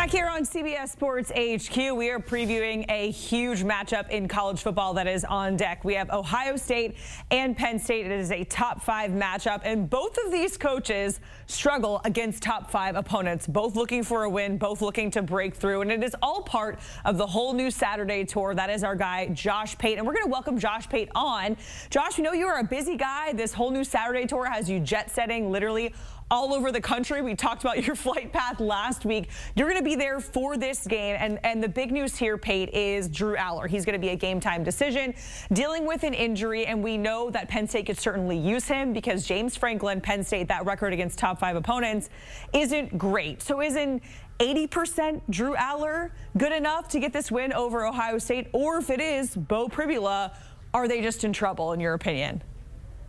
Back here on CBS Sports HQ, we are previewing a huge matchup in college football that is on deck. We have Ohio State and Penn State. It is a top 5 matchup, and both of these coaches struggle against top 5 opponents, both looking for a win, both looking to break through, and it is all part of the whole new Saturday tour. That is our guy, Josh Pate, and we're going to welcome Josh Pate on. Josh, we know you are a busy guy. This whole new Saturday tour has you jet setting literally all over the country. We talked about your flight path last week. You're going to be there for this game, and the big news here, Pate, is Drew Aller. He's going to be a game-time decision, dealing with an injury, and we know that Penn State could certainly use him because James Franklin, Penn State, that record against top 5 opponents isn't great. So isn't 80% Drew Aller good enough to get this win over Ohio State? Or if it is Bo Pribula, are they just in trouble, in your opinion?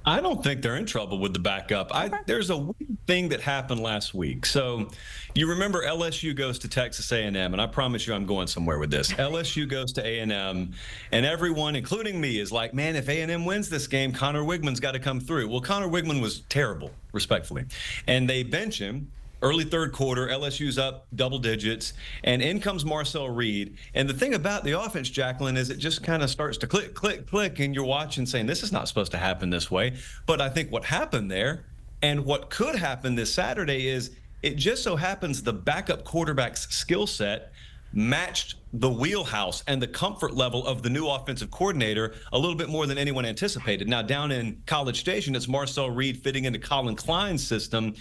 I don't think they're in trouble with the backup. Okay. There's a weird thing that happened last week. So you remember LSU goes to Texas A&M, and I promise you I'm going somewhere with this. LSU goes to A&M, and everyone, including me, is like, man, if A&M wins this game, Connor Wigman's got to come through. Well, Connor Wigman was terrible, respectfully. And they bench him. Early third quarter, LSU's up double digits, and in comes Marcel Reed. And the thing about the offense, Jacqueline, is it just kind of starts to click, click, click, and you're watching saying, this is not supposed to happen this way. But I think what happened there and what could happen this Saturday is it just so happens the backup quarterback's skill set matched the wheelhouse and the comfort level of the new offensive coordinator a little bit more than anyone anticipated. Now, down in College Station, it's Marcel Reed fitting into Colin Klein's system.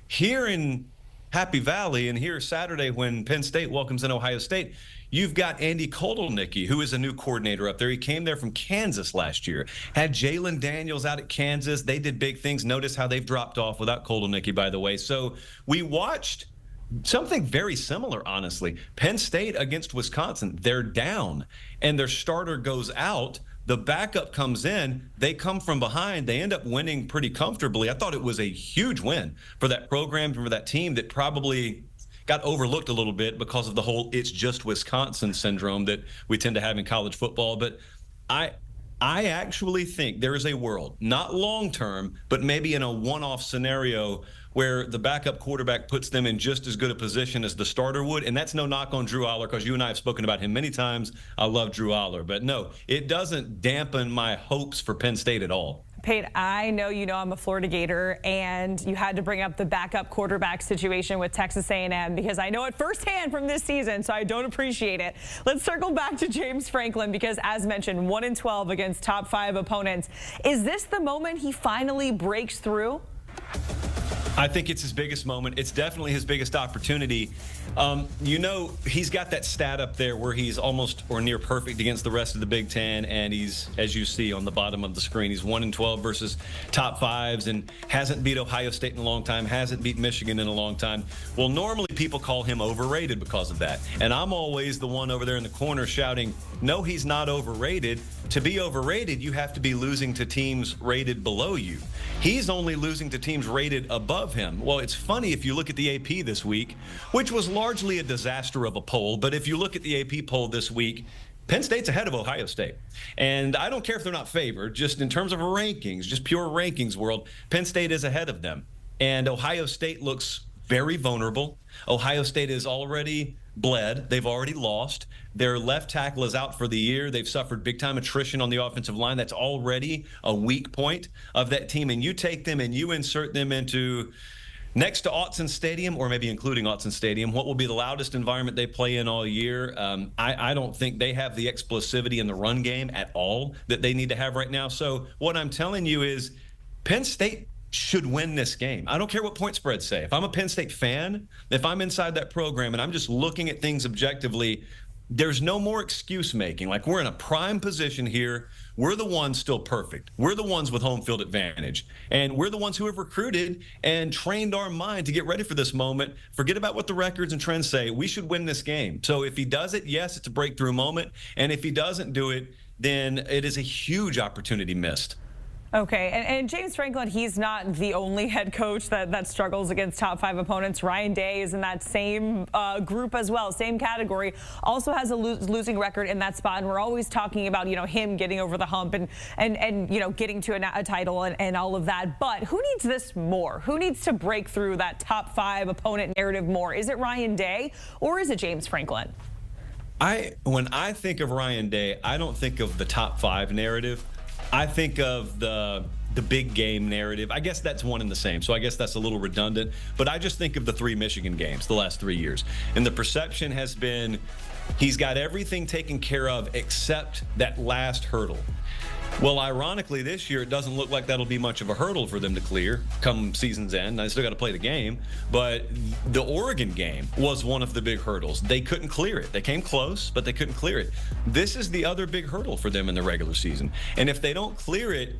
Here in Happy Valley, and here Saturday when Penn State welcomes in Ohio State, you've got Andy Kotelnicki, who is a new coordinator up there. He came there from Kansas last year. Had Jalen Daniels out at Kansas. They did big things. Notice how they've dropped off without Kotelnicki, by the way. So we watched something very similar, honestly. Penn State against Wisconsin, they're down, and their starter goes out. The backup comes in, they come from behind, they end up winning pretty comfortably. I thought it was a huge win for that program, for that team that probably got overlooked a little bit because of the whole it's just Wisconsin syndrome that we tend to have in college football. But I actually think there is a world, not long-term, but maybe in a one-off scenario where the backup quarterback puts them in just as good a position as the starter would. And that's no knock on Drew Aller, because you and I have spoken about him many times. I love Drew Aller. But no, it doesn't dampen my hopes for Penn State at all. Pate, I know you know I'm a Florida Gator, and you had to bring up the backup quarterback situation with Texas A&M because I know it firsthand from this season, so I don't appreciate it. Let's circle back to James Franklin because, as mentioned, 1-12 against top 5 opponents. Is this the moment he finally breaks through? I think it's his biggest moment. It's definitely his biggest opportunity. You know, he's got that stat up there where he's almost or near perfect against the rest of the Big Ten, and he's, as you see on the bottom of the screen, he's 1-12 versus top 5s and hasn't beat Ohio State in a long time, hasn't beat Michigan in a long time. Well, normally people call him overrated because of that, and I'm always the one over there in the corner shouting, no, he's not overrated. To be overrated, you have to be losing to teams rated below you. He's only losing to teams rated above him. Well, it's funny if you look at the AP this week, which was largely a disaster of a poll, but if you look at the AP poll this week, Penn State's ahead of Ohio State. And I don't care if they're not favored, just in terms of rankings, just pure rankings world, Penn State is ahead of them. And Ohio State looks very vulnerable. Ohio State is already bled. They've already lost. Their left tackle is out for the year. They've suffered big-time attrition on the offensive line. That's already a weak point of that team. And you take them and you insert them into next to Autzen Stadium, or maybe including Autzen Stadium, what will be the loudest environment they play in all year. I don't think they have the explosivity in the run game at all that they need to have right now. So what I'm telling you is Penn State should win this game. I don't care what point spreads say. If I'm a Penn State fan, if I'm inside that program and I'm just looking at things objectively, there's no more excuse making. Like, we're in a prime position here. We're the ones still perfect. We're the ones with home field advantage. And we're the ones who have recruited and trained our mind to get ready for this moment. Forget about what the records and trends say. We should win this game. So if he does it, yes, it's a breakthrough moment. And if he doesn't do it, then it is a huge opportunity missed. Okay, and James Franklin, he's not the only head coach that struggles against top 5 opponents. Ryan Day is in that same group as well, same category. Also has a losing record in that spot, and we're always talking about him getting over the hump and getting to a title and all of that. But who needs this more? Who needs to break through that top 5 opponent narrative more? Is it Ryan Day or is it James Franklin? When I think of Ryan Day, I don't think of the top 5 narrative. I think of the big game narrative. I guess that's one and the same, so I guess that's a little redundant. But I just think of the 3 Michigan games the last 3 years. And the perception has been he's got everything taken care of except that last hurdle. Well, ironically, this year, it doesn't look like that'll be much of a hurdle for them to clear come season's end. I still got to play the game. But the Oregon game was one of the big hurdles. They couldn't clear it. They came close, but they couldn't clear it. This is the other big hurdle for them in the regular season. And if they don't clear it,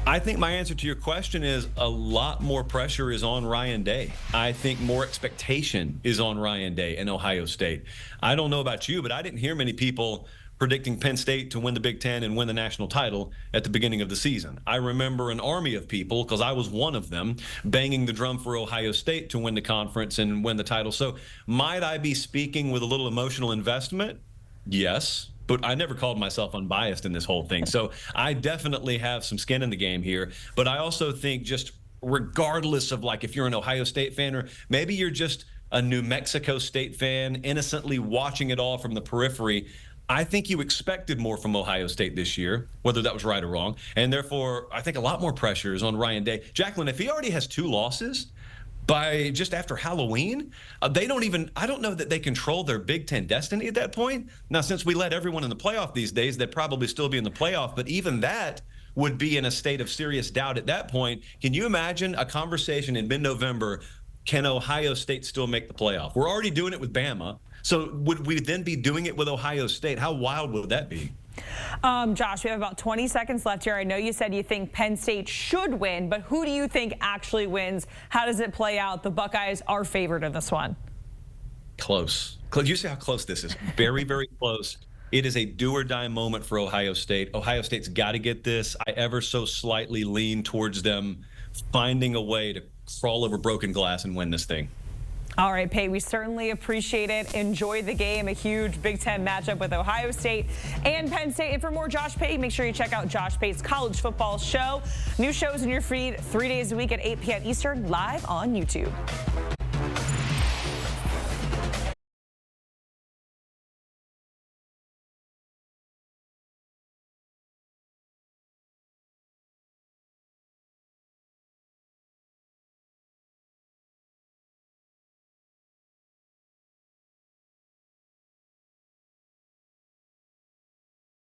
I think my answer to your question is a lot more pressure is on Ryan Day. I think more expectation is on Ryan Day and Ohio State. I don't know about you, but I didn't hear many people predicting Penn State to win the Big Ten and win the national title at the beginning of the season. I remember an army of people, because I was one of them, banging the drum for Ohio State to win the conference and win the title. So might I be speaking with a little emotional investment? Yes. But I never called myself unbiased in this whole thing. So I definitely have some skin in the game here. But I also think just regardless of if you're an Ohio State fan or maybe you're just a New Mexico State fan, innocently watching it all from the periphery, I think you expected more from Ohio State this year, whether that was right or wrong. And therefore, I think a lot more pressure is on Ryan Day. Jacqueline, if he already has 2 losses by just after Halloween, I don't know that they control their Big Ten destiny at that point. Now, since we let everyone in the playoff these days, they'd probably still be in the playoff. But even that would be in a state of serious doubt at that point. Can you imagine a conversation in mid-November, can Ohio State still make the playoff? We're already doing it with Bama. So would we then be doing it with Ohio State? How wild would that be? Josh, we have about 20 seconds left here. I know you said you think Penn State should win, but who do you think actually wins? How does it play out? The Buckeyes are favored in this one. Close. You see how close this is? Very, very close. It is a do-or-die moment for Ohio State. Ohio State's got to get this. I ever so slightly lean towards them finding a way to crawl over broken glass and win this thing. All right, Pate, we certainly appreciate it. Enjoy the game. A huge Big Ten matchup with Ohio State and Penn State. And for more Josh Pate, make sure you check out Josh Pate's College Football Show. New shows in your feed 3 days a week at 8 p.m. Eastern, live on YouTube.